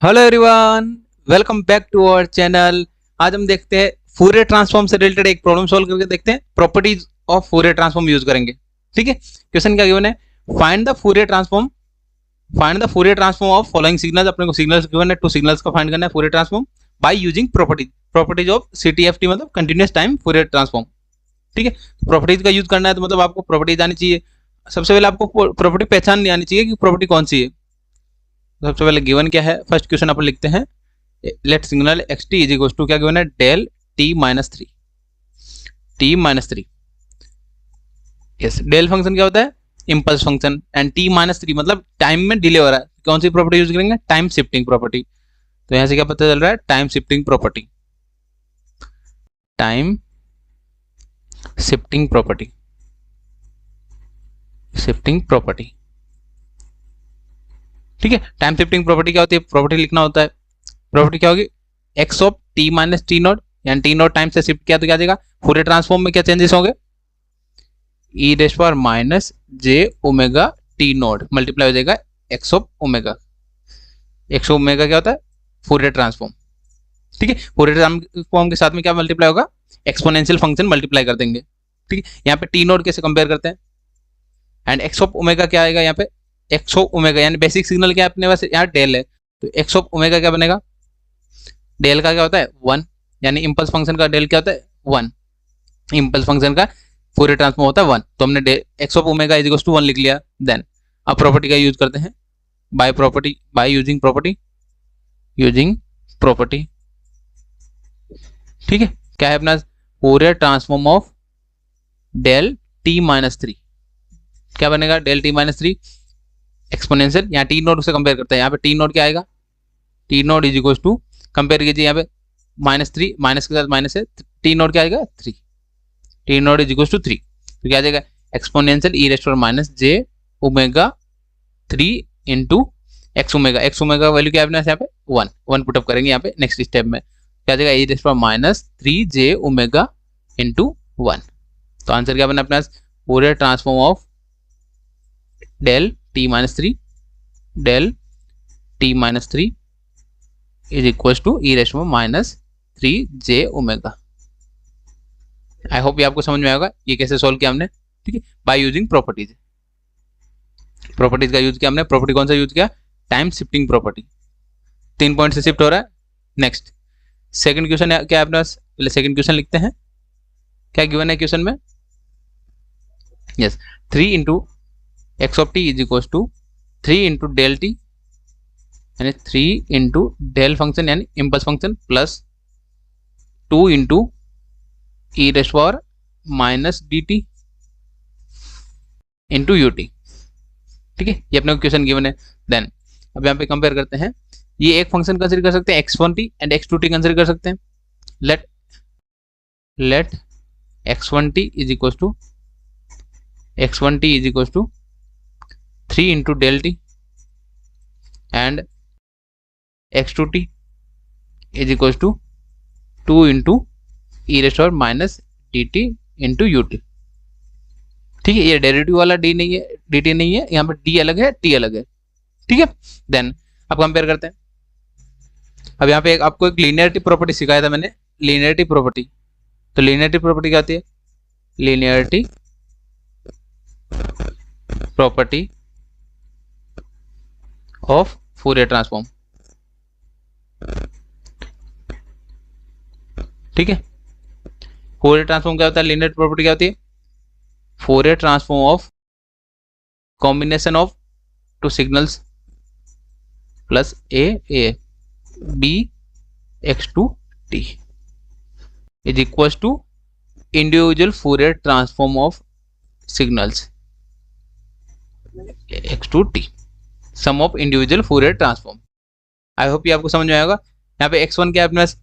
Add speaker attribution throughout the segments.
Speaker 1: Hello everyone, welcome back to our channel. आज हम देखते हैं फूरियर ट्रांसफॉर्म से रिलेटेड एक प्रॉब्लम सॉल्व करके देखते हैं। Properties of Fourier transform use करेंगे। ठीक है, क्वेश्चन क्या गिवन है, find the Fourier transform of following signals. अपने को सिग्नल्स गिवन है, टू सिग्नल्स का फाइंड करना है Fourier transform by using properties of CTFT, मतलब कंटिन्यूअस टाइम फूरियर ट्रांसफॉर्म। ठीक है, प्रॉपर्टीज का यूज करना है तो मतलब आपको प्रॉपर्टीज आनी चाहिए। सबसे पहले आपको प्रॉपर्टी पहचान नहीं आनी चाहिए कि प्रॉपर्टी कौन सी है। सबसे पहले गिवन क्या है, फर्स्ट क्वेश्चन अपन लिखते हैं, let signal x t is equal to, क्या गिवन है, del T minus three. Yes, del function क्या होता है, impulse function, and t minus three मतलब टाइम में डिले हो रहा है। कौन सी प्रॉपर्टी यूज करेंगे, टाइम शिफ्टिंग प्रॉपर्टी। तो यहां से क्या पता चल रहा है, टाइम शिफ्टिंग प्रॉपर्टी। ठीक है, टाइम शिफ्टिंग प्रॉपर्टी क्या होती है, प्रॉपर्टी लिखना होता है। प्रॉपर्टी क्या होगी, x of T minus T note, यानी टी नोट टाइम से शिफ्ट किया तो क्या देगा, फूरियर ट्रांसफॉर्म में क्या चेंजेस होंगे, ई raise power minus j omega T note multiply हो जाएगा x of omega. X of omega क्या होता है, फूरियर ट्रांसफॉर्म। ठीक है, फूरियर ट्रांसफॉर्म के साथ में क्या मल्टीप्लाई होगा, एक्सपोनेंशियल फंक्शन मल्टीप्लाई कर देंगे। ठीक है, यहाँ पे टी नोट कैसे कंपेयर करते हैं, एंड एक्स ऑफ ओमेगा क्या आएगा, यहाँ पे एक्स ऑफ ओमेगा यानी बेसिक सिग्नल क्या है अपने पास, यहाँ डेल है, तो एक्स ऑफ ओमेगा क्या बनेगा, डेल का क्या होता है 1, यानी इंपल्स फंक्शन का डेल क्या होता है 1। इंपल्स फंक्शन का फूरियर ट्रांसफॉर्म होता है 1, तो हमने x of omega is equal to 1 लिख लिया। देन अब प्रॉपर्टी का यूज करते हैं, बाय यूजिंग प्रॉपर्टी। ठीक है, क्या है अपना, Fourier transform of del T minus three, क्या बनेगा, डेल टी माइनस थ्री एक्सपोनेंशियल, यहाँ टी नोट से कंपेयर करते हैं, यहाँ पे टी नोट क्या आएगा, t naught is equal to, compare कीजिए यहाँ पे माइनस थ्री, माइनस के साथ माइनस है, टी नोट क्या आएगा 3, t naught is equal to 3, तो क्या आ जाएगा, exponential e raised minus j omega 3 into x omega. X omega value क्या है यहाँ पे 1 पुटअप करेंगे यहाँ पे नेक्स्ट स्टेप में, क्या आ जाएगा, e raised minus 3 j omega into 1। तो आंसर क्या बना अपने पास, Fourier transform of del T minus three is equal to e raised minus 3 j omega. I hope ये आपको समझ में आएगा ये कैसे सोल्व किया हमने। ठीक है, बाय यूजिंग प्रॉपर्टीज का यूज किया हमने। प्रॉपर्टी कौन सा यूज किया, टाइम शिफ्टिंग प्रॉपर्टी। 3 पॉइंट से शिफ्ट हो रहा है। नेक्स्ट सेकंड क्वेश्चन क्या है अपने पास, पहले सेकंड क्वेश्चन लिखते हैं, क्या गिवन है क्वेश्चन में, yes 3 into x of t is equal to 3 into del t, यानी 3 इंटू डेल फंक्शन यानी impulse function plus 2 into e raised power minus d t into u t. ठीक है, ये अपने क्वेश्चन गिवन है। Then अब यहाँ पे कंपेयर करते हैं, ये एक फंक्शन कंसिडर कर सकते हैं x1t एंड x2t कंसिडर कर सकते हैं। Let x1t is equal to 3 into del t and x2t is equal to 2 into e raised power minus d t into u t. ठीक है, ये डेरिवेटिव वाला डी नहीं है, डी टी नहीं है, यहाँ पर डी अलग है, टी अलग है। ठीक है, देन अब कंपेयर करते हैं। अब यहाँ पे आपको एक लीनियरिटी प्रॉपर्टी सिखाया था मैंने, लीनियरिटी प्रॉपर्टी। तो लीनियरिटी प्रॉपर्टी क्या होती है, linearity property of Fourier transform. ठीक है, फूरियर ट्रांसफॉर्म क्या होता है, लीनियर प्रॉपर्टी क्या होती है, Fourier transform of combination of two signals plus a b x two t is equal to individual Fourier transform of signals x two t, sum of individual Fourier transform. I hope ये आपको समझ में आएगा। यहाँ पे x1 क्या है अपने पास,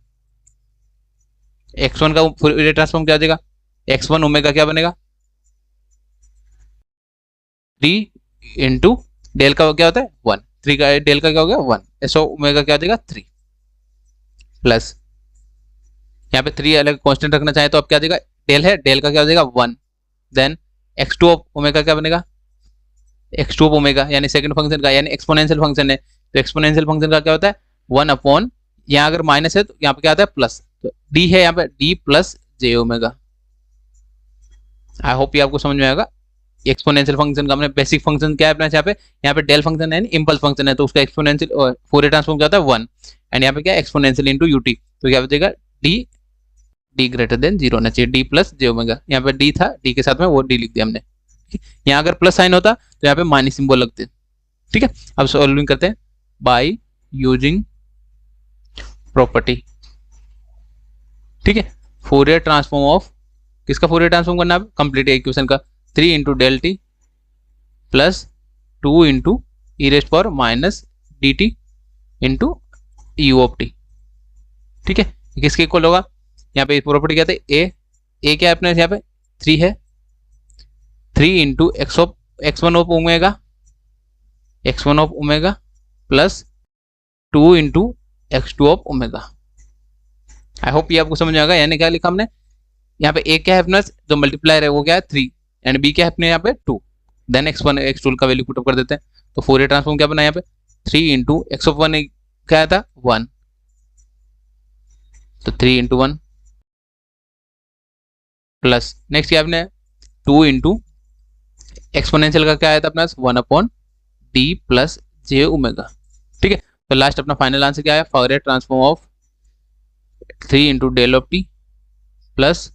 Speaker 1: x1 का फूरियर ट्रांसफॉर्म क्या हो जाएगा, x1 ओमेगा क्या बनेगा 3 इंटू डेल का क्या होता है 1, 3 का डेल का क्या हो गया 1, एस ओमेगा क्या हो जाएगा 3 प्लस यहाँ पे 3 अलग कांस्टेंट रखना चाहे तो अब क्या हो जाएगा, डेल है, डेल का क्या हो जाएगा 1। देन x2 ऑफ ओमेगा क्या बनेगा, x2 ऑफ ओमेगा यानी सेकंड फंक्शन का, यानी एक्सपोनेंशियल फंक्शन है तो एक्सपोनेंशियल फंक्शन का क्या होता है 1 अपॉन, यहाँ अगर माइनस है तो यहाँ पे क्या आता है प्लस, तो डी है यहाँ पे D plus j omega. I hope ये आपको समझ में आएगा। एक्सपोनेंशियल फंक्शन का हमने बेसिक फंक्शन क्या है अपना, यहाँ पे डेल फंक्शन है, इम्पल्स फंक्शन है, तो उसका एक्सपोनेंशियल फोरियर ट्रांसफॉर्म क्या होता है 1, एंड यहाँ पे क्या एक्सपोनेंशियल इनटू यूटी, तो क्या बचेगा डी ग्रेटर देन 0 होना चाहिए, डी प्लस जे ओमेगा। यहाँ पे डी था, डी के साथ में वो डी लिख दिया हमने। यहाँ अगर प्लस साइन होता तो यहाँ पे माइनस सिंबल लगते। ठीक है, अब सॉल्विंग करते हैं बाय यूजिंग प्रॉपर्टी। ठीक है, फोरियर ट्रांसफॉर्म ऑफ, किसका फोरियर ट्रांसफॉर्म करना है कंप्लीट इक्वेशन का, 3 into del t plus 2 into e raised power minus d t into u of t. ठीक है, किसके इक्वल होगा, यहाँ पे प्रॉपर्टी क्या है, ए क्या है अपने यहाँ पे 3 है, 3 into x1 of omega, x1 of omega plus 2 into x2 of omega. I hope ये आपको समझ में आएगा। यानी क्या लिखा हमने, यहाँ पे ए क्या है अपना जो मल्टीप्लायर है वो क्या है 3, एंड बी क्या है अपने यहाँ पे 2, देन x1 x2 का वैल्यू पुटअप कर देते हैं, तो फोरियर ट्रांसफॉर्म क्या बना यहाँ पे 3 इंटू एक्स ऑफ 1 क्या था 1, तो 3 इंटू 1 प्लस नेक्स्ट क्या आपने 2 इंटू एक्सपोनेंशियल का क्या आया था अपना 1 upon d plus j omega. ठीक है, तो लास्ट अपना फाइनल आंसर क्या है, Fourier transform of 3 into del of t plus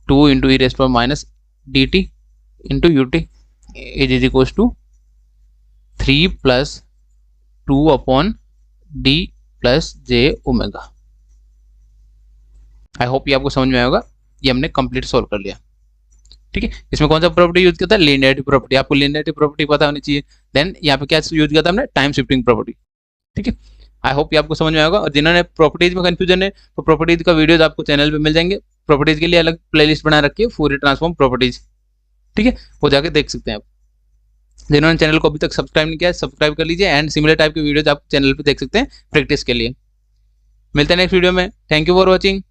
Speaker 1: 2 into e raised power minus d t into u t is equal to 3 plus 2 upon d plus j omega. I hope ये आपको समझ में आएगा। ये हमने complete solve कर लिया। ठीक है, इसमें कौन सा प्रॉपर्टी यूज किया था, लीनियरिटी प्रॉपर्टी, आपको लीनियरिटी प्रॉपर्टी पता होनी चाहिए। देन यहाँ पे क्या यूज किया था हमने, टाइम शिफ्टिंग प्रॉपर्टी। ठीक है, आई होप ये आपको समझ में आएगा। और जिन्होंने प्रॉपर्टीज में कंफ्यूजन है तो प्रॉपर्टीज का वीडियोज आपको चैनल पे मिल जाएंगे। प्रॉपर्टीज के लिए अलग प्लेलिस्ट बना रखी है, फोरियर ट्रांसफॉर्म प्रॉपर्टीज। ठीक है, वो जाके देख सकते हैं आप। जिन्होंने चैनल को अभी तक सब्सक्राइब नहीं किया है सब्सक्राइब कर लीजिए, एंड सिमिलर टाइप के वीडियोज आप चैनल पे देख सकते हैं प्रैक्टिस के लिए। मिलते हैं नेक्स्ट वीडियो में। Thank you for watching.